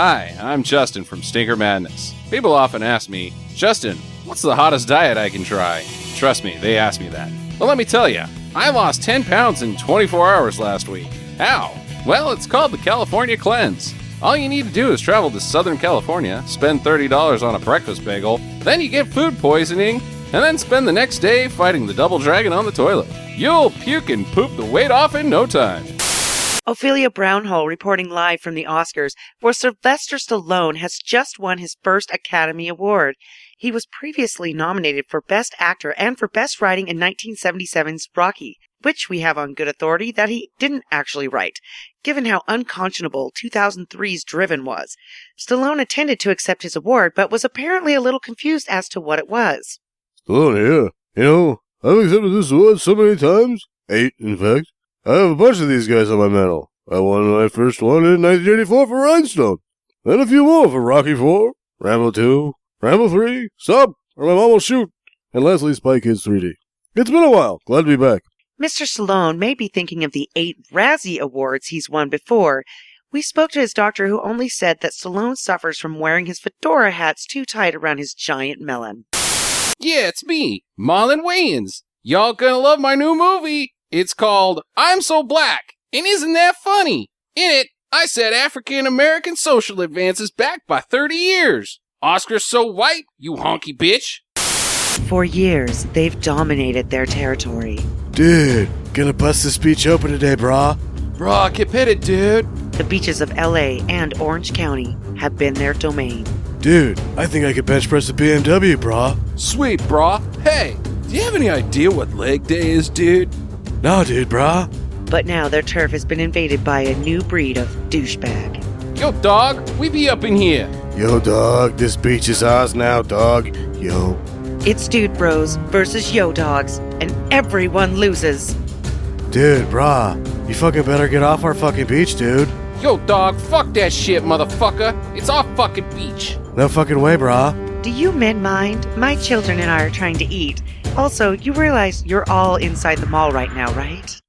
Hi, I'm Justin from Stinker Madness. People often ask me, Justin, what's the hottest diet I can try? Trust me, they ask me that. Well, let me tell you, I lost 10 pounds in 24 hours last week. How? Well, it's called the California Cleanse. All you need to do is travel to Southern California, spend $30 on a breakfast bagel, then you get food poisoning, and then spend the next day fighting the double dragon on the toilet. You'll puke and poop the weight off in no time. Ophelia Brownhole reporting live from the Oscars, where Sylvester Stallone has just won his first Academy Award. He was previously nominated for Best Actor and for Best Writing in 1977's Rocky, which we have on good authority that he didn't actually write, given how unconscionable 2003's Driven was. Stallone intended to accept his award, but was apparently a little confused as to what it was. Stallone here. I've accepted this award so many times. 8, in fact. I have a bunch of these guys on my mantle. I won my first one in 1984 for Rhinestone. Then a few more for Rocky 4, Rambo 2, Rambo 3, Stop, or My Mom Will Shoot, and lastly Spy Kids 3D. It's been a while. Glad to be back. Mr. Stallone may be thinking of the 8 Razzie Awards he's won before. We spoke to his doctor, who only said that Stallone suffers from wearing his fedora hats too tight around his giant melon. Yeah, it's me, Marlon Wayans. Y'all gonna love my new movie. It's called I'm So Black, and isn't that funny? In it, I set African-American social advances back by 30 years. Oscar's so white, you honky bitch. For years, they've dominated their territory. Dude, gonna bust this beach open today, brah. Brah, get pitted, dude. The beaches of LA and Orange County have been their domain. Dude, I think I could bench press a BMW, brah. Sweet, brah. Hey, do you have any idea what leg day is, dude? No, dude, brah. But now their turf has been invaded by a new breed of douchebag. Yo, dog, we be up in here. Yo, dog, this beach is ours now, dog. Yo. It's Dude Bros versus Yo Dogs, and everyone loses. Dude, brah, you fucking better get off our fucking beach, dude. Yo, dog, fuck that shit, motherfucker. It's our fucking beach. No fucking way, brah. Do you men mind? My children and I are trying to eat. Also, you realize you're all inside the mall right now, right?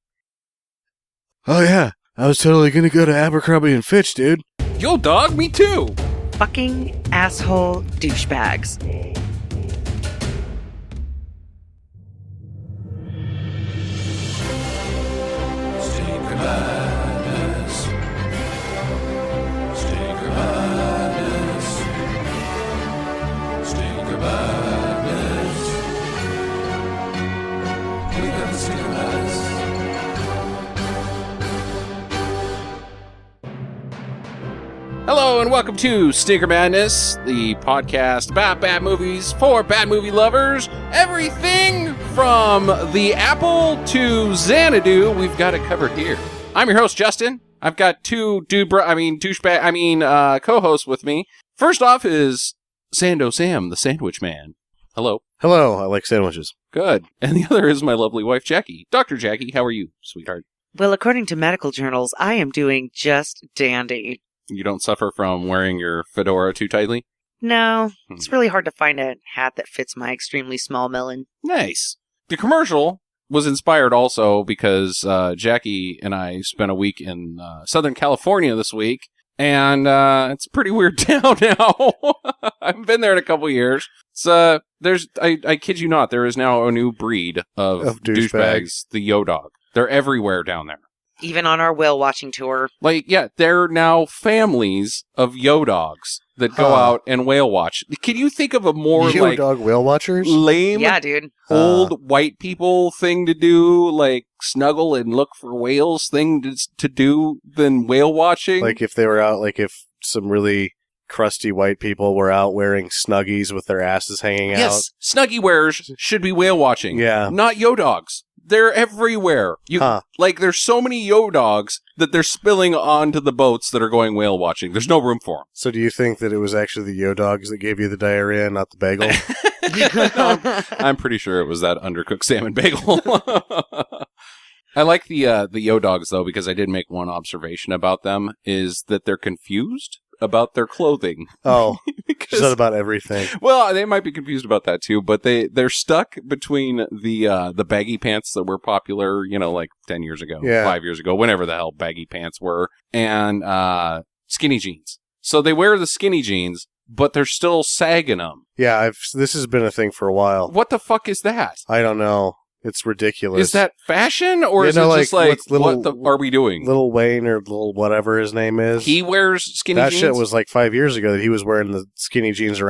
Oh yeah, I was totally gonna go to Abercrombie & Fitch, dude. Yo, dog, me too. Fucking asshole douchebags. Hello and welcome to Stinker Madness, the podcast about bad movies for bad movie lovers. Everything from the Apple to Xanadu, we've got it covered here. I'm your host, Justin. I've got two co-hosts with me. First off is Sando Sam, the Sandwich Man. Hello. Hello, I like sandwiches. Good. And the other is my lovely wife, Jackie. Dr. Jackie, how are you, sweetheart? Well, according to medical journals, I am doing just dandy. You don't suffer from wearing your fedora too tightly? No, it's really hard to find a hat that fits my extremely small melon. Nice. The commercial was inspired also because Jackie and I spent a week in Southern California this week, and it's a pretty weird town now. I haven't been there in a couple years. I kid you not, there is now a new breed of douchebags, the Yo Dog. They're everywhere down there. Even on our whale watching tour. Like, yeah, there are now families of Yo Dogs that go out and whale watch. Can you think of a more Yo Dog whale watchers? Lame, yeah, dude, old white people thing to do, like snuggle and look for whales thing to do than whale watching? Like if they were out, like if some really crusty white people were out wearing Snuggies with their asses hanging out. Yes, Snuggie wearers should be whale watching. Yeah. Not Yo Dogs. They're everywhere. Like, there's so many Yo Dogs that they're spilling onto the boats that are going whale watching. There's no room for them. So do you think that it was actually the Yo Dogs that gave you the diarrhea, not the bagel? I'm pretty sure it was that undercooked salmon bagel. I like the Yo Dogs, though, because I did make one observation about them, is that they're confused about their clothing. Oh, is that about everything? Well, they might be confused about that too, but they're stuck between the baggy pants that were popular, like 10 years ago, 5 years ago, whenever the hell baggy pants were, and skinny jeans. So they wear the skinny jeans, but they're still sagging them. Yeah, this has been a thing for a while. What the fuck is that? I don't know. It's ridiculous. Is that fashion, or is it just what are we doing? Lil Wayne or Lil whatever his name is. He wears skinny jeans? That shit was like 5 years ago that he was wearing the skinny jeans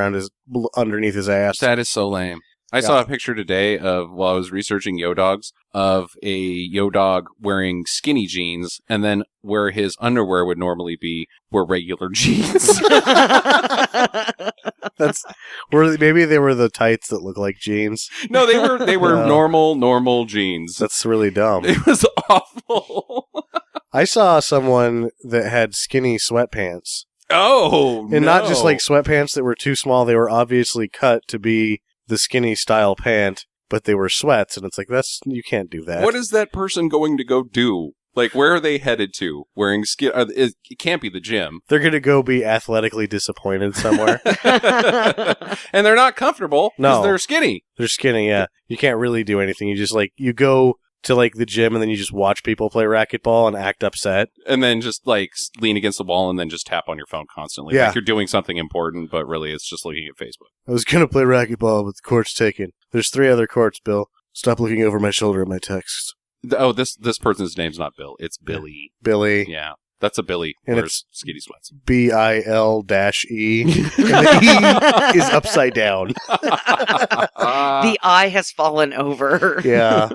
underneath his ass. That is so lame. I saw a picture today while I was researching yo dogs, of a yo dog wearing skinny jeans, and then where his underwear would normally be were regular jeans. Maybe they were the tights that look like jeans. No, they were normal jeans. That's really dumb. It was awful. I saw someone that had skinny sweatpants. Oh, and not just like sweatpants that were too small. They were obviously cut to be the skinny style pant, but they were sweats, and it's like, you can't do that. What is that person going to go do? Like, where are they headed to? Wearing skin? It can't be the gym. They're going to go be athletically disappointed somewhere. And they're not comfortable because they're skinny. They're skinny, yeah. You can't really do anything. You just you go to the gym and then you just watch people play racquetball and act upset. And then just lean against the wall and then just tap on your phone constantly. Yeah. Like you're doing something important, but really it's just looking at Facebook. I was going to play racquetball, but the court's taken. There's 3 other courts, Bill. Stop looking over my shoulder at my texts. Oh, this person's name's not Bill. It's Billy. Billy. Yeah. That's a Billy. And wears skinny sweats. BIL-E. And the E is upside down. The I has fallen over. Yeah.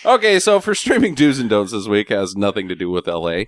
Okay, so for streaming do's and don'ts this week has nothing to do with LA.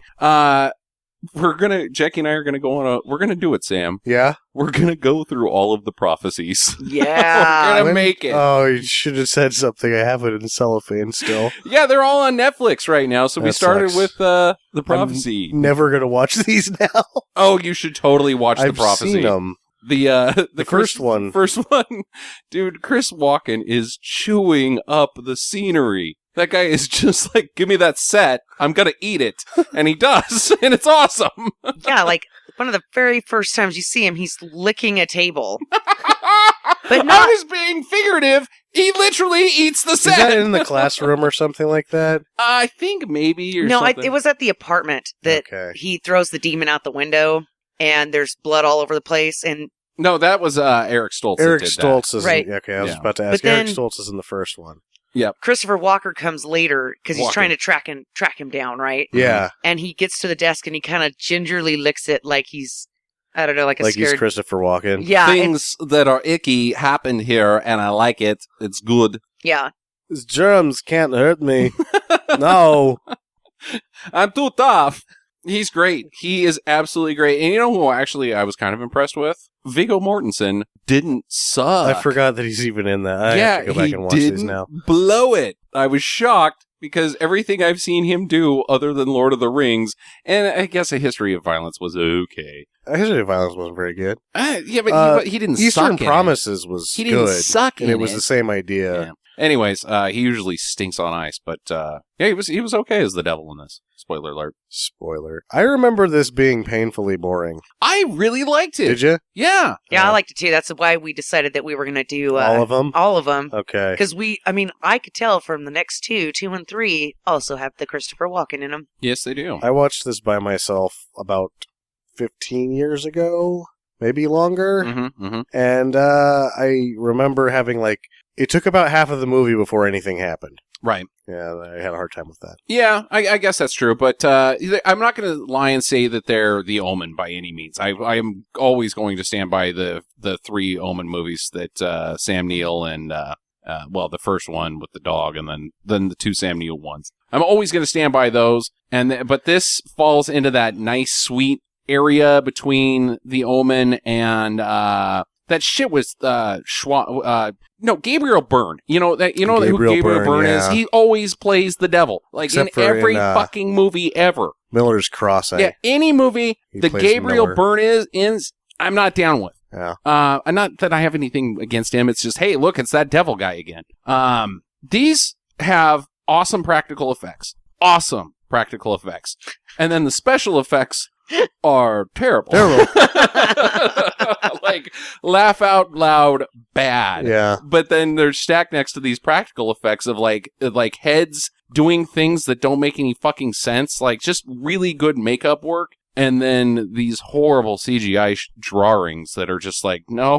Jackie and I are gonna go we're gonna do it, Sam. Yeah? We're gonna go through all of the prophecies. Yeah. We're gonna make it. Oh, you should have said something. I have it in cellophane still. Yeah, they're all on Netflix right now, so we started with the prophecy. I'm never gonna watch these now. Oh, you should totally watch the prophecy. I've seen them. The first one. First one. Dude, Chris Walken is chewing up the scenery. That guy is just like, give me that set, I'm gonna eat it. And he does, and it's awesome. Yeah, like one of the very first times you see him, he's licking a table. But I was being figurative. He literally eats the set. Is that in the classroom or something like that? I think maybe, or no, something. it was at the apartment that he throws the demon out the window, and there's blood all over the place, and no, that was Eric Stoltz. Eric Stoltz is right. Okay, I was about to ask. Eric Stoltz is in the first one. Yep. Christopher Walker comes later because he's trying to track him down, right? Yeah. And he gets to the desk and he kind of gingerly licks it like he's, I don't know, like he's Christopher Walken. Yeah. Things that are icky happened here, and I like it. It's good. Yeah. These germs can't hurt me. No. I'm too tough. He's great. He is absolutely great. And you know who actually I was kind of impressed with? Viggo Mortensen didn't suck. I forgot that he's even in that. I have to go back and watch these now. Blow it. I was shocked because everything I've seen him do other than Lord of the Rings, and I guess A History of Violence was okay. A History of Violence wasn't very good. Yeah, but he didn't suck Eastern in Promises was He didn't good, suck and it was the same idea. Yeah. Anyways, he usually stinks on ice, but yeah, he was okay as the devil in this. Spoiler alert. Spoiler. I remember this being painfully boring. I really liked it. Did you? Yeah. Yeah, I liked it too. That's why we decided that we were going to do all of them. All of them. Okay. Because I could tell from the next 2 and 3, also have the Christopher Walken in them. Yes, they do. I watched this by myself about 15 years ago, maybe longer. And I remember having it took about half of the movie before anything happened. Right. Yeah, I had a hard time with that. Yeah, I guess that's true. But I'm not going to lie and say that they're the Omen by any means. I am always going to stand by the 3 Omen movies that Sam Neill and, the first one with the dog and then the 2 Sam Neill ones. I'm always going to stand by those. But this falls into that nice, sweet area between the Omen and that shit was Gabriel Byrne. You know who Gabriel Byrne is? He always plays the devil. Except in every fucking movie ever. Miller's Crossing. Yeah, any movie that Gabriel Byrne is in, I'm not down with. Yeah. Not that I have anything against him. It's just, hey, look, it's that devil guy again. These have awesome practical effects. Awesome practical effects. And then the special effects are terrible. Laugh out loud bad. Yeah. But then they're stacked next to these practical effects of heads doing things that don't make any fucking sense. Just really good makeup work. and then these horrible CGI drawings that are just like, no.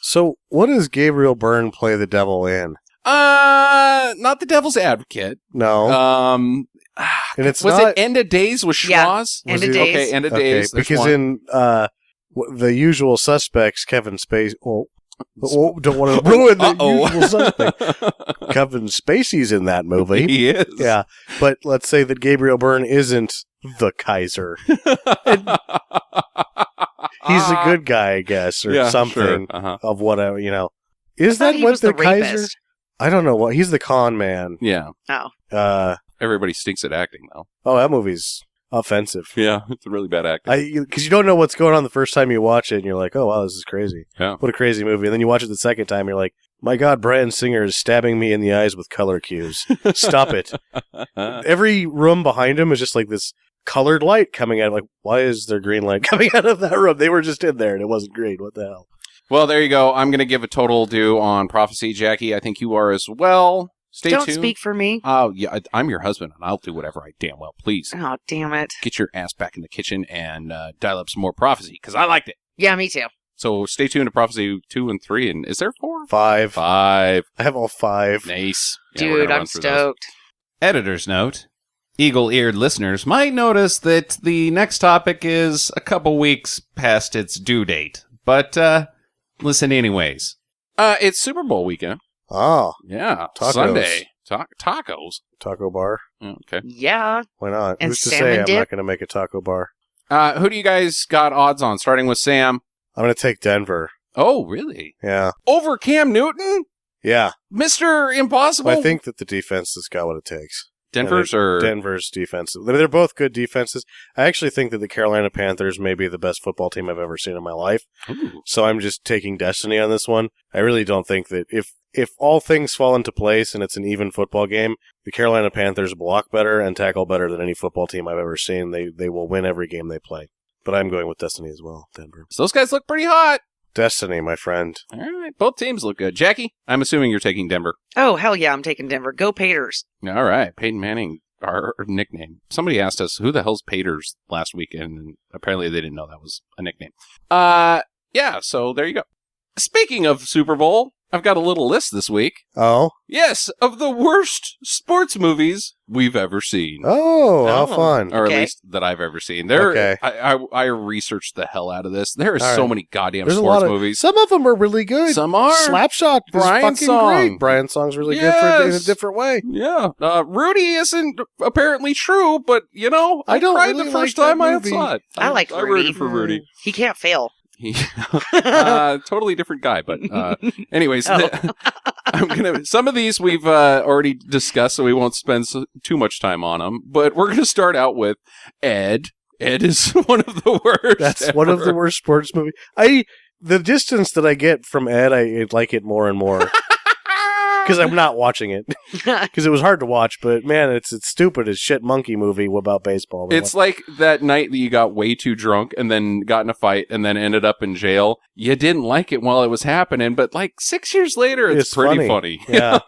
So, what does Gabriel Byrne play the devil in? Not the Devil's Advocate. No. And it's was not... it End of Days with Schwoz? End of Days. Okay, End of Days. Because one. in The Usual Suspects, Kevin Spacey... don't want to ruin The Usual Suspects. Kevin Spacey's in that movie. He is. Yeah, but let's say that Gabriel Byrne isn't the Kaiser. He's a good guy, I guess, or something of whatever, you know. Is that what the Kaiser? Rapist. I don't know what. He's the con man. Yeah. Oh. Everybody stinks at acting, though. Oh, that movie's offensive. Yeah, it's a really bad acting. Because you don't know what's going on the first time you watch it, and you're like, oh, wow, this is crazy. Yeah. What a crazy movie. And then you watch it the second time, you're like, my God, Bryan Singer is stabbing me in the eyes with color cues. Stop it. Every room behind him is just like this colored light coming out. Like, why is there green light coming out of that room? They were just in there, and it wasn't green. What the hell? Well, there you go. I'm going to give a total due on Prophecy, Jackie. I think you are as well. Stay tuned. Don't speak for me. Oh, yeah, I'm your husband, and I'll do whatever I damn well please. Oh, damn it. Get your ass back in the kitchen and dial up some more Prophecy, because I liked it. Yeah, me too. So stay tuned to Prophecy 2 and 3. And is there 4? 5. 5. I have all 5. Nice. Yeah, Dude, I'm stoked. Editor's note. Eagle-eared listeners might notice that the next topic is a couple weeks past its due date. But listen anyways. It's Super Bowl weekend. Oh. Yeah. Tacos. Sunday. Tacos. Taco bar. Okay. Yeah. Why not? And Who's to salmon say I'm dip? not going to make a taco bar? Who do you guys got odds on? Starting with Sam. I'm going to take Denver. Oh, really? Yeah. Over Cam Newton? Yeah. Mr. Impossible? I think that the defense has got what it takes. Denver's or... Denver's defense. I mean, they're both good defenses. I actually think that the Carolina Panthers may be the best football team I've ever seen in my life. Ooh. So I'm just taking destiny on this one. I really don't think that if all things fall into place and it's an even football game, the Carolina Panthers block better and tackle better than any football team I've ever seen. They will win every game they play. But I'm going with destiny as well, Denver. So those guys look pretty hot. Destiny, my friend. All right. Both teams look good. Jackie, I'm assuming you're taking Denver. Oh, hell yeah, I'm taking Denver. Go Paters. All right. Peyton Manning, our nickname. Somebody asked us, who the hell's Paters last weekend? And apparently they didn't know that was a nickname. Yeah, so there you go. Speaking of Super Bowl, I've got a little list this week. Oh? Yes, of the worst sports movies we've ever seen. Oh, how Oh. fun. Or Okay. at least that I've ever seen. There, Okay. I researched the hell out of this. There are All so right. many goddamn There's a sports lot of movies. Some of them are really good. Some are. Slapshot is Brian fucking Song. great. Brian Song's really good for in a Yes. different way. Yeah. Rudy isn't apparently true, but, you know, I don't cried really the first like that time I movie. saw it. I like I Rudy. rooted for Rudy. He can't fail. Totally different guy, but anyways, Oh. some of these we've already discussed, so we won't spend too much time on them. But we're gonna start out with Ed. Ed is one of the worst. That's one of the worst sports movies. The distance that I get from Ed, I like it more and more because I'm not watching it because it was hard to watch. But man, it's stupid as shit monkey movie about baseball. It's like that night that you got way too drunk and then got in a fight and then ended up in jail. You didn't like it while it was happening, but like 6 years later, it's pretty funny. Yeah.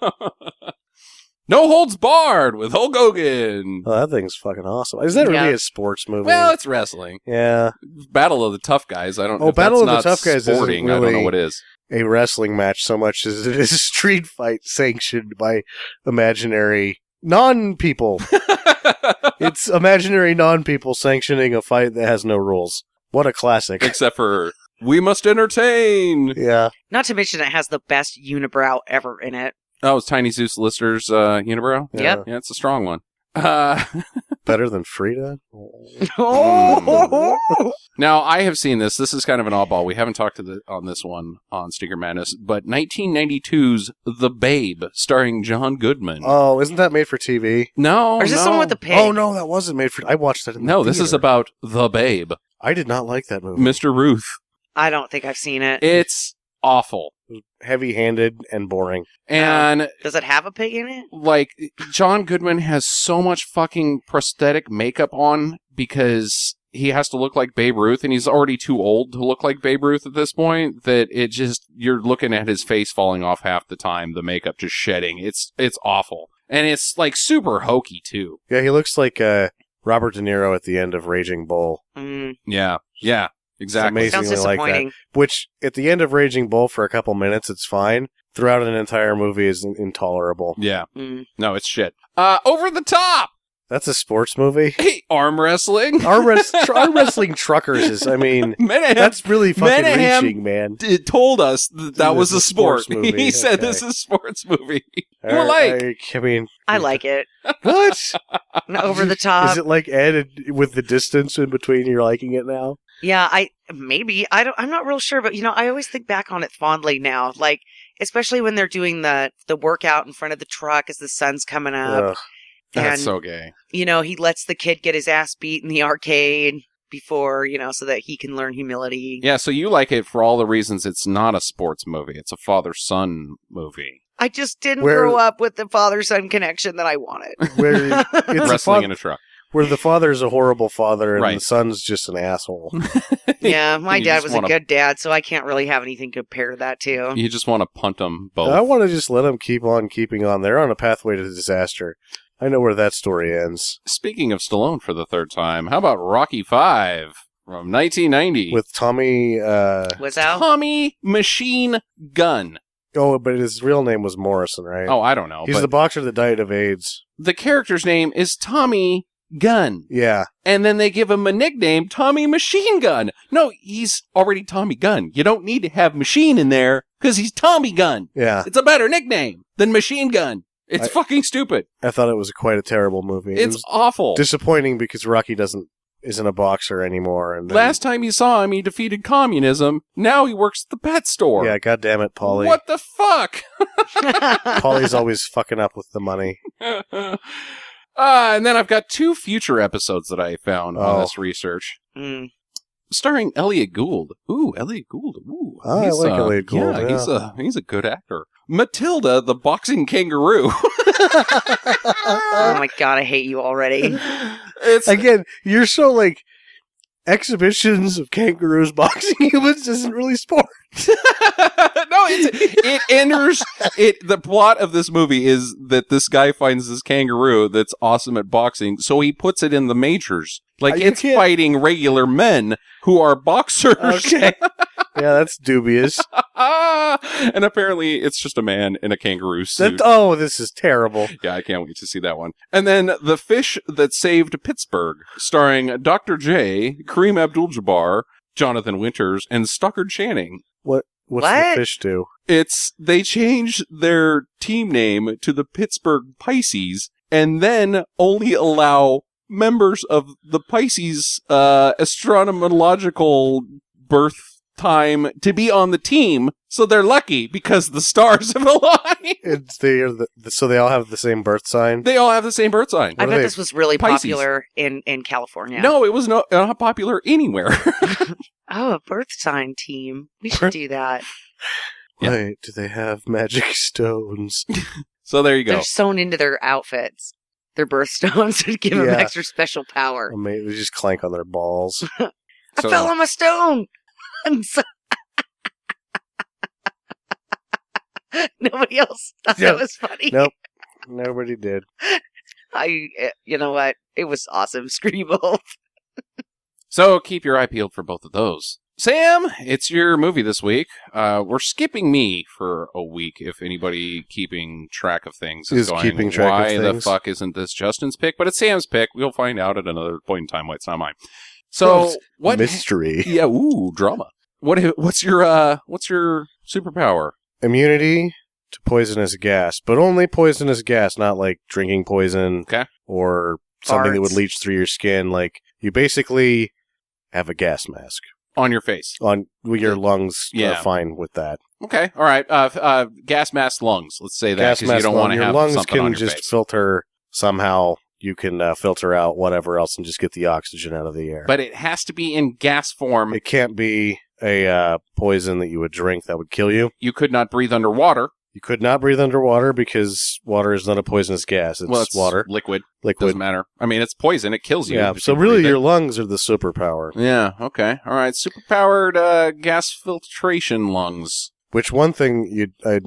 No Holds Barred with Hulk Hogan. Oh, that thing's fucking awesome. Is that Yeah. really a sports movie? Well, it's wrestling. Yeah. Battle of the Tough Guys. I don't know. Oh, If Battle that's of the not Tough Guys isn't sporting. I don't know really- what is. A wrestling match so much as it is a street fight sanctioned by imaginary non-people. It's imaginary non-people sanctioning a fight that has no rules. What a classic. Except for We Must Entertain. Yeah. Not to mention it has the best unibrow ever in it. Oh, it's Tiny Zeus Lister's unibrow? Yep. Yeah, it's a strong one. Better than Frida? Oh! Now, I have seen this. This is kind of an oddball. We haven't talked on this one on Stinker Madness, but 1992's The Babe, starring John Goodman. Oh, isn't that made for TV? No, Or is this no. someone with the pig? Oh, no, that wasn't made for... I watched that in the No, this is theater. about The Babe, I did not like that movie. Mr. Ruth. I don't think I've seen it. It's awful. Heavy-handed and boring. And Does it have a pig in it? like John Goodman has so much fucking prosthetic makeup on because he has to look like Babe Ruth, and he's already too old to look like Babe Ruth at this point, that it just, you're looking at his face falling off half the time, the makeup just shedding. It's awful. And it's like super hokey too. Yeah, he looks like Robert De Niro at the end of Raging Bull. Yeah, exactly. It's amazingly Sounds like that. disappointing. Which, at the end of Raging Bull, for a couple minutes, it's fine. Throughout an entire movie is intolerable. Yeah. No, it's shit. Over the Top! That's a sports movie? Hey, arm wrestling. Arm wrestling truckers is, I mean, Menahem, that's really fucking Menahem reaching, man. It told us that was a sport. movie. He said Okay. this is a sports movie. You were like, I mean, I like it. what? Over the top. Is it like Ed with the distance in between? You're liking it now? Yeah, I'm not real sure, but I always think back on it fondly now. Like, especially when they're doing the workout in front of the truck as the sun's coming up. Ugh. that's And, so gay. he lets the kid get his ass beat in the arcade before, so that he can learn humility. Yeah, so you like it for all the reasons it's not a sports movie. It's a father-son movie. I just didn't grow up with the father-son connection that I wanted. Where it's Wrestling in a truck. where the father's a horrible father and Right. the son's just an asshole. Yeah, my You dad just was a wanna- good dad, so I can't really have anything to compare that to. You just want to punt them both. I want to just let them keep on keeping on. They're on a pathway to disaster. I know where that story ends. Speaking of Stallone for the third time, how about Rocky V from 1990? With Tommy, Was out? Tommy Machine Gun. but his real name was Morrison, right? Oh, I don't know. He's but the boxer that died of AIDS. the character's name is Tommy Gun. Yeah. And then they give him a nickname, Tommy Machine Gun. No, he's already Tommy Gun. You don't need to have machine in there because he's Tommy Gun. Yeah. It's a better nickname than Machine Gun. It's fucking stupid. I thought it was quite a terrible movie. It It's was awful. disappointing because Rocky isn't a boxer anymore. And then, Last time you saw him, he defeated communism. Now he works at the pet store. yeah, God damn it, Paulie. What the fuck? Paulie's always fucking up with the money. And then I've got 2 future episodes that I found on this research. Starring Eliott Gould. Ooh, Eliott Gould. Ooh, I like Eliott Gould, Yeah, he's a good actor. Mathilda the Boxing Kangaroo. Oh my god, I hate you already. It's Again, you're so like exhibitions of kangaroos boxing humans isn't really sport. no, it enters it. The plot of this movie is that this guy finds this kangaroo that's awesome at boxing, so he puts it in the majors. Like You it's can't- fighting regular men who are boxers. Okay. Yeah, that's dubious. And apparently it's just a man in a kangaroo suit. This is terrible. Yeah, I can't wait to see that one. And then The Fish That Saved Pittsburgh, starring Dr. J, Kareem Abdul-Jabbar, Jonathan Winters, and Stockard Channing. What's What? the fish do? They changed their team name to the Pittsburgh Pisces and then only allow members of the Pisces astronomological birth time to be on the team, so they're lucky because the stars have aligned. So they all have the same birth sign. They all have the same birth sign. I What are bet they? this was really Pisces. popular in California. No, it was not popular anywhere. Oh, a birth sign team. We should do that. Yeah. Wait, do they have magic stones? So there you go. They're sewn into their outfits. Their birthstones to give them Yeah. extra special power. They just clank on their balls. I So- fell on my stone. I'm so- Nobody else thought Yeah. that was funny. Nope, nobody did. You know what? It was awesome. Screw you both. So keep your eye peeled for both of those. Sam, it's your movie this week. We're skipping me for a week. If anybody keeping track of things is going, keeping track of why the things. fuck isn't this Justin's pick? But it's Sam's pick. We'll find out at another point in time why it's not mine. So what? Mystery. Yeah, ooh, drama. What's your superpower? Immunity to poisonous gas, but only poisonous gas, not like drinking poison Okay. or something that Farts. would leach through your skin. Like, you basically have a gas mask On your face. on your lungs. Yeah. Are fine with that. Okay, all right. Gas mask lungs. Let's say that Gas because you mask don't want to your have lungs something can on your just face. filter somehow. You can filter out whatever else and just get the oxygen out of the air. But it has to be in gas form. It can't be a poison that you would drink that would kill you. You could not breathe underwater. You could not breathe underwater because water is not a poisonous gas. It's water, liquid. liquid. Doesn't matter. I mean, it's poison. It kills you. Yeah. if So you really, breathe it. your lungs are the superpower. Yeah. Okay. All right. Superpowered gas filtration lungs. Which one thing I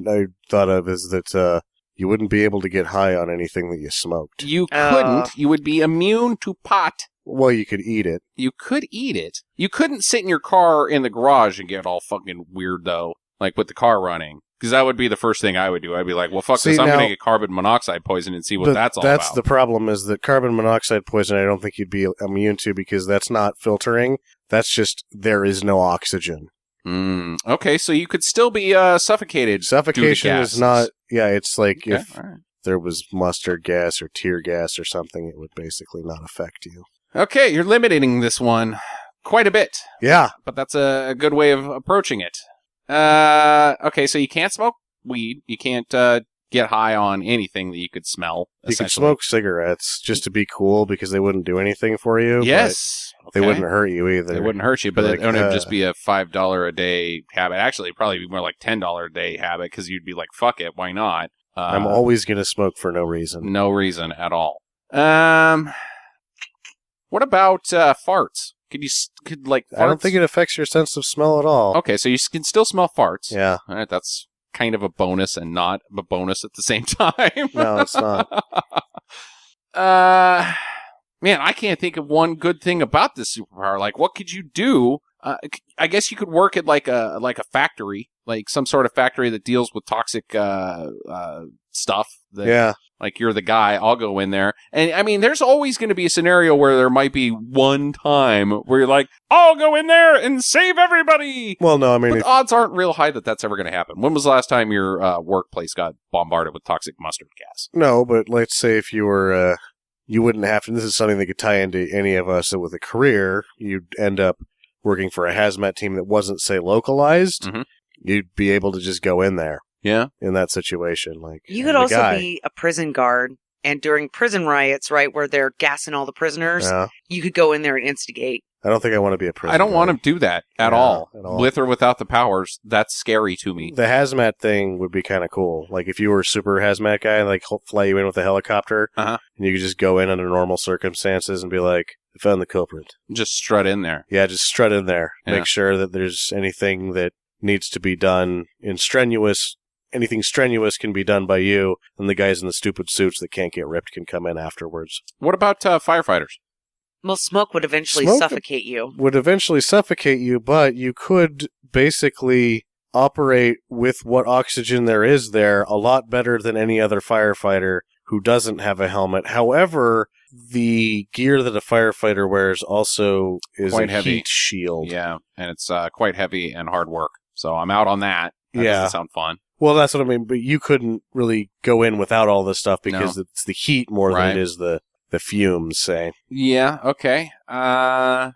thought of is that you wouldn't be able to get high on anything that you smoked. You couldn't. You would be immune to pot. Well, you could eat it. You could eat it. You couldn't sit in your car in the garage and get all fucking weird, though, like with the car running. Because that would be the first thing I would do. I'd be like, well, fuck this. I'm going to get carbon monoxide poison and see what that's all about. That's the problem, is that carbon monoxide poison I don't think you'd be immune to, because that's not filtering. That's just there is no oxygen. Okay, so you could still be suffocated. Suffocation is not... Yeah, it's like okay, if there was mustard gas or tear gas or something, it would basically not affect you. Okay, you're limiting this one quite a bit. Yeah. But that's a good way of approaching it. Okay, so you can't smoke weed. You can't get high on anything that you could smell. You could smoke cigarettes just to be cool because they wouldn't do anything for you. Yes. They wouldn't hurt you either. They wouldn't hurt you, but Like, it would just be a $5 a day habit. Actually, it'd probably be more like $10 a day habit because you'd be like, fuck it, why not? I'm always going to smoke for no reason. No reason at all. What about farts? Could farts? I don't think it affects your sense of smell at all. Okay, so you can still smell farts. Yeah. All right, that's kind of a bonus and not a bonus at the same time. No, it's not. Man, I can't think of one good thing about this superpower. Like, what could you do? I guess you could work at like a factory, like some sort of factory that deals with toxic stuff. Yeah. Like, you're the guy, I'll go in there. And, I mean, there's always going to be a scenario where there might be one time where you're like, I'll go in there and save everybody! Well, no, I mean... But the odds aren't real high that that's ever going to happen. When was the last time your workplace got bombarded with toxic mustard gas? No, but let's say if you were... you wouldn't have to... This is something that could tie into any of us with a career. You'd end up working for a hazmat team that wasn't, say, localized. Mm-hmm. You'd be able to just go in there. Yeah. In that situation. Like, you could also be a prison guard, and during prison riots, right, where they're gassing all the prisoners, you could go in there and instigate. I don't think I want to be a prison I don't guard. want to do that at all. With or without the powers. That's scary to me. The hazmat thing would be kind of cool. Like, if you were a super hazmat guy, like, fly you in with a helicopter, and you could just go in under normal circumstances and be like, I found the culprit. Just strut in there. Yeah, just strut in there. Yeah. Make sure that there's anything that needs to be done in strenuous... Anything strenuous can be done by you, and the guys in the stupid suits that can't get ripped can come in afterwards. What about firefighters? Well, smoke would eventually suffocate you. Would eventually suffocate you, but you could basically operate with what oxygen there is there a lot better than any other firefighter who doesn't have a helmet. However, the gear that a firefighter wears also is quite heavy. Heat shield. Yeah, and it's quite heavy and hard work. So I'm out on that. That doesn't sound fun. Well, that's what I mean, but you couldn't really go in without all this stuff because it's the heat more than it is the fumes, say. Yeah, okay. I'm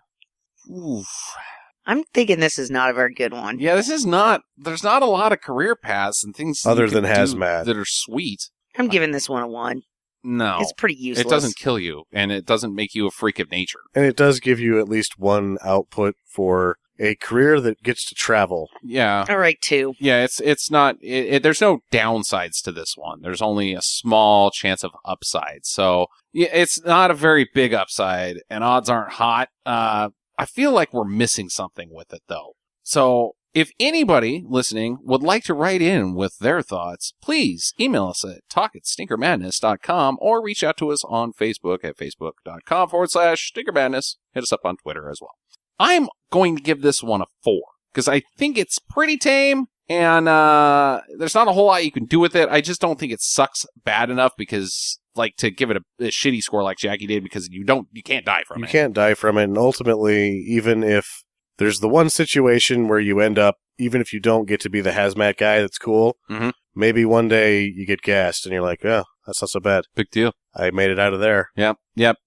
thinking this is not a very good one. Yeah, this is not... There's not a lot of career paths and things other than hazmat that are sweet. I'm giving this one a 1. No. It's pretty useless. It doesn't kill you, and it doesn't make you a freak of nature. And it does give you at least one output for... a career that gets to travel. Yeah. All right, 2. Yeah, it's not... there's no downsides to this one. There's only a small chance of upside. So, yeah, it's not a very big upside, and odds aren't hot. I feel like we're missing something with it, though. So, if anybody listening would like to write in with their thoughts, please email us at talk@stinkermadness.com or reach out to us on Facebook at facebook.com/stinkermadness. Hit us up on Twitter as well. I'm going to give this one a 4 because I think it's pretty tame and there's not a whole lot you can do with it. I just don't think it sucks bad enough because, like, to give it a shitty score like Jackie did because you can't die from it. You can't die from it, and ultimately, even if there's the one situation where you end up, even if you don't get to be the hazmat guy, that's cool. Mm-hmm. Maybe one day you get gassed and you're like, oh, that's not so bad. Big deal. I made it out of there. Yep.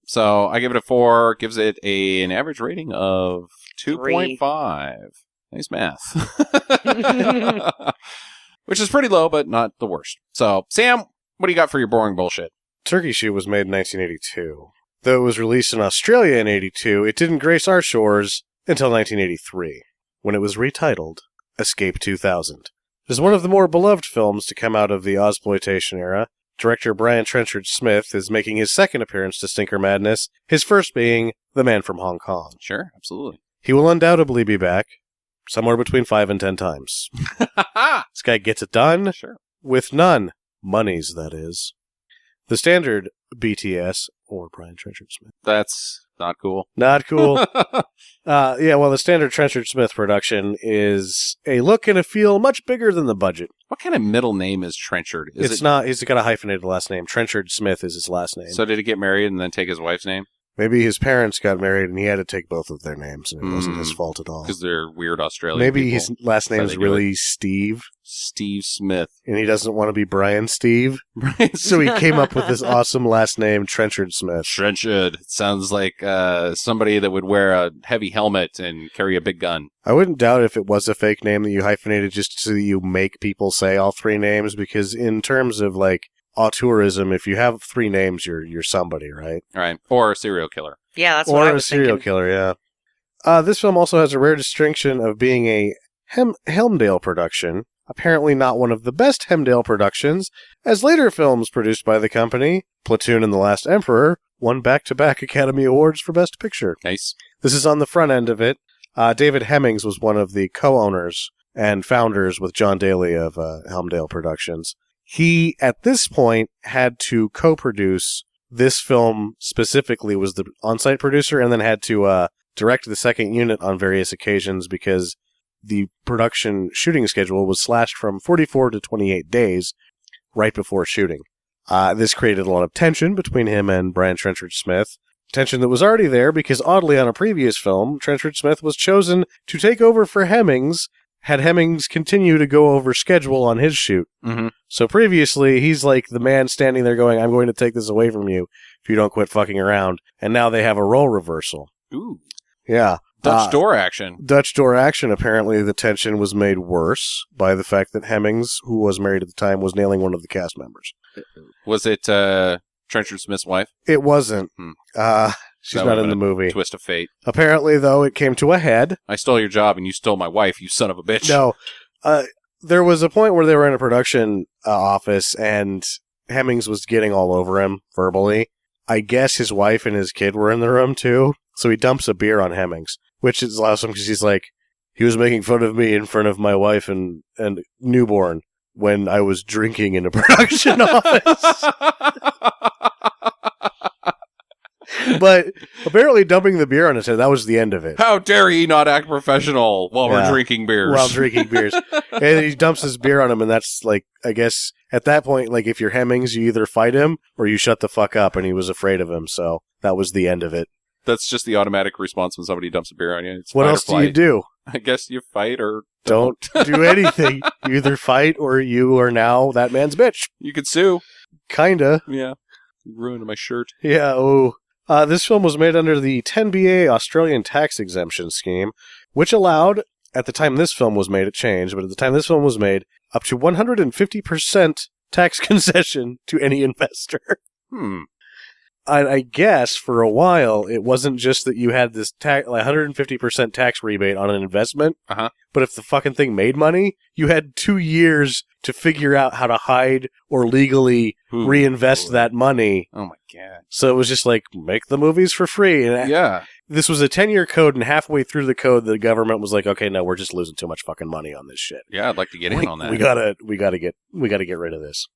So I give it a 4. Gives it an average rating of 2.5. Nice math. Which is pretty low, but not the worst. So, Sam, what do you got for your boring bullshit? Turkey Shoot was made in 1982. Though it was released in Australia in 82, it didn't grace our shores until 1983, when it was retitled Escape 2000. It is one of the more beloved films to come out of the Ozploitation era. Director Brian-Trenchard Smith is making his second appearance to Stinker Madness, his first being The Man from Hong Kong. Sure, absolutely. He will undoubtedly be back, somewhere between 5 and 10 times. This guy gets it done with none Monies, that is. The standard BTS, or Brian-Trenchard Smith. That's not cool. Not cool. The standard Trenchard Smith production is a look and a feel much bigger than the budget. What kind of middle name is Trenchard? It's not. He's got a hyphenated last name. Trenchard Smith is his last name. So did he get married and then take his wife's name? Maybe his parents got married and he had to take both of their names, and it wasn't his fault at all. Because they're weird Australian Maybe people. his last name is really Steve. Steve Smith. And he doesn't want to be Brian Steve. So he came up with this awesome last name, Trenchard Smith. Trenchard. It sounds like somebody that would wear a heavy helmet and carry a big gun. I wouldn't doubt if it was a fake name that you hyphenated just so that you make people say all three names, because in terms of like auteurism, if you have three names, you're somebody, right? Right. Or a serial killer. Yeah, that's what I was serial thinking. killer, yeah. This film also has a rare distinction of being a Helmdale production, apparently not one of the best Helmdale productions, as later films produced by the company, Platoon and The Last Emperor, won back-to-back Academy Awards for Best Picture. Nice. This is on the front end of it. David Hemmings was one of the co-owners and founders with John Daly of Helmdale Productions. He, at this point, had to co-produce this film specifically, was the on-site producer, and then had to direct the second unit on various occasions because the production shooting schedule was slashed from 44 to 28 days right before shooting. This created a lot of tension between him and Brian-Trenchard Smith. Tension that was already there because, oddly, on a previous film, Trenchard Smith was chosen to take over for Hemmings, had Hemmings continue to go over schedule on his shoot. Mm-hmm. So previously, he's like the man standing there going, I'm going to take this away from you if you don't quit fucking around. And now they have a role reversal. Ooh. Yeah. Dutch door action. Dutch door action. Apparently, the tension was made worse by the fact that Hemmings, who was married at the time, was nailing one of the cast members. Was it Trenchard Smith's wife? It wasn't. She's That not would've in the been a movie. Twist of fate. Apparently, though, it came to a head. I stole your job and you stole my wife, you son of a bitch. No. There was a point where they were in a production office and Hemmings was getting all over him verbally. I guess his wife and his kid were in the room, too. So he dumps a beer on Hemmings, which is awesome because he's like, he was making fun of me in front of my wife and newborn when I was drinking in a production office. But apparently dumping the beer on his head, that was the end of it. How dare he not act professional while we're drinking beers? While drinking beers. And he dumps his beer on him, and that's like, I guess, at that point, like, if you're Hemmings, you either fight him or you shut the fuck up, and he was afraid of him, so that was the end of it. That's just the automatic response when somebody dumps a beer on you. It's what fight or else do flight. you do? I guess you fight or Don't do anything. You either fight or you are now that man's bitch. you could sue. Kinda. Yeah. You ruined my shirt. Yeah, oh. This film was made under the 10BA Australian tax exemption scheme, which allowed, at the time this film was made, it changed, but at the time this film was made, up to 150% tax concession to any investor. I guess for a while, it wasn't just that you had this 150% tax rebate on an investment, but if the fucking thing made money, you had 2 years to figure out how to hide or legally reinvest that money. Oh my god. So it was just like, make the movies for free. And Yeah. this was a 10-year code, and halfway through the code, the government was like, okay, no, we're just losing too much fucking money on this shit. Yeah, I'd like to get in on that. We gotta get rid of this.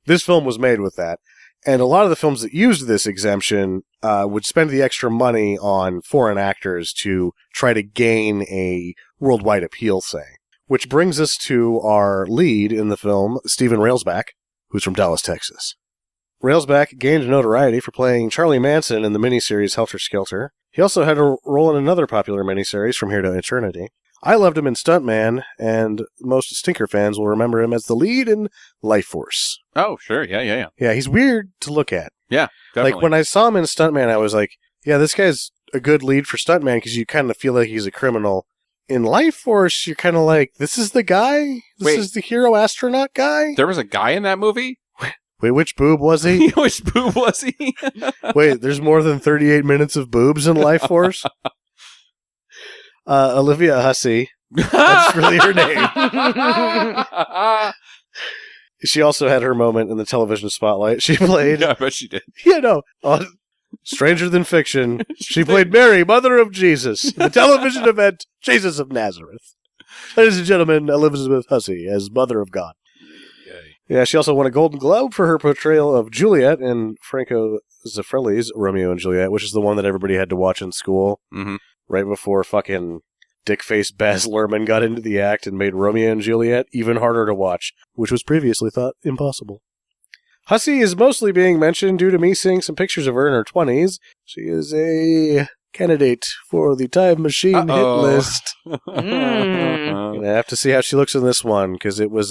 This film was made with that. And a lot of the films that used this exemption would spend the extra money on foreign actors to try to gain a worldwide appeal, say. Which brings us to our lead in the film, Stephen Railsback, who's from Dallas, Texas. Railsback gained notoriety for playing Charlie Manson in the miniseries Helter Skelter. He also had a role in another popular miniseries, From Here to Eternity. I loved him in Stuntman, and most Stinker fans will remember him as the lead in Life Force. Oh, sure. Yeah. Yeah, he's weird to look at. Yeah, definitely. Like, when I saw him in Stuntman, I was like, yeah, this guy's a good lead for Stuntman, because you kind of feel like he's a criminal. In Life Force, you're kind of like, this is the guy? This is the hero astronaut guy? There was a guy in that movie? Wait, which boob was he? Which boob was he? Wait, there's more than 38 minutes of boobs in Life Force? Olivia Hussey. That's really her name. She also had her moment in the television spotlight. She played... Yeah, I bet she did. Yeah, no. Stranger Than Fiction. She played Mary, Mother of Jesus, in the television event Jesus of Nazareth. Ladies and gentlemen, Elizabeth Hussey as Mother of God. Yeah, she also won a Golden Globe for her portrayal of Juliet in Franco Zeffirelli's Romeo and Juliet, which is the one that everybody had to watch in school right before fucking dick-faced Baz Luhrmann got into the act and made Romeo and Juliet even harder to watch, which was previously thought impossible. Hussey is mostly being mentioned due to me seeing some pictures of her in her 20s. She is a candidate for the Time Machine hit list. Gonna have to see how she looks in this one, because it was,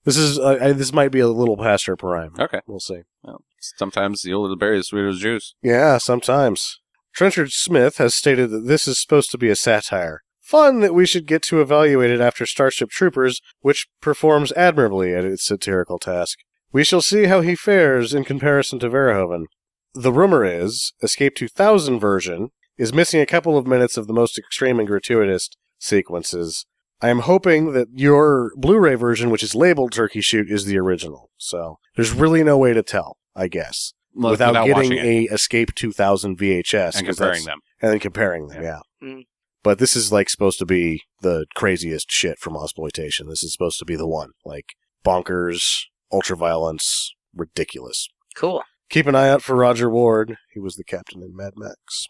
this might be a little past her prime. Okay. We'll see. Well, sometimes the older the berry, the sweeter the juice. Yeah, sometimes. Trenchard Smith has stated that this is supposed to be a satire. Fun that we should get to evaluate it after Starship Troopers, which performs admirably at its satirical task. We shall see how he fares in comparison to Verhoeven. The rumor is, Escape 2000 version is missing a couple of minutes of the most extreme and gratuitous sequences. I am hoping that your Blu-ray version, which is labeled Turkey Shoot, is the original. So there's really no way to tell, I guess, without getting a Escape 2000 VHS and comparing them. And then comparing them, yeah. But this is like supposed to be the craziest shit from Ozploitation. This is supposed to be the one, like bonkers, ultra-violence, ridiculous. Cool. Keep an eye out for Roger Ward. He was the captain in Mad Max.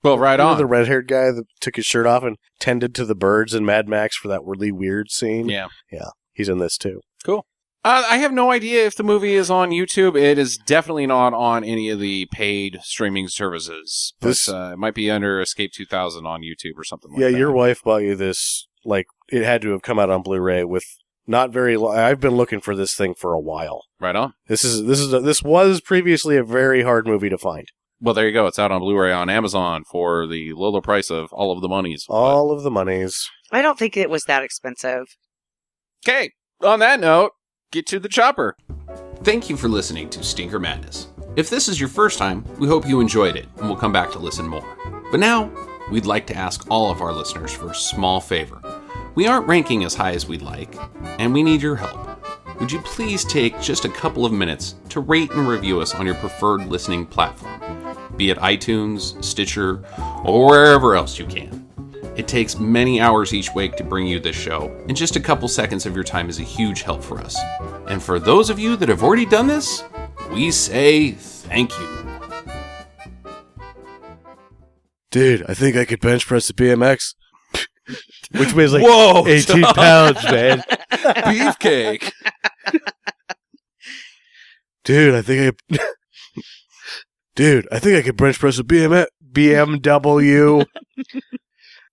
Well, right on. The red-haired guy that took his shirt off and tended to the birds in Mad Max for that really weird scene? Yeah. Yeah, he's in this too. Cool. I have no idea if the movie is on YouTube. It is definitely not on any of the paid streaming services. But it might be under Escape 2000 on YouTube or something like that. Yeah, your wife bought you this, like, it had to have come out on Blu-ray with not very long. I've been looking for this thing for a while. Right on. This was previously a very hard movie to find. Well, there you go. It's out on Blu-ray on Amazon for the low price of all of the monies. All of the monies. I don't think it was that expensive. Okay. On that note, get to the chopper. Thank you for listening to Stinker Madness. If this is your first time, we hope you enjoyed it, and we'll come back to listen more. But now, we'd like to ask all of our listeners for a small favor. We aren't ranking as high as we'd like, and we need your help. Would you please take just a couple of minutes to rate and review us on your preferred listening platform, be it iTunes, Stitcher, or wherever else you can. It takes many hours each week to bring you this show, and just a couple seconds of your time is a huge help for us. And for those of you that have already done this, we say thank you. Dude, I think I could bench press a BMX. Which weighs like 18 pounds, man. Beefcake. Dude, I think I could bench press a BMW.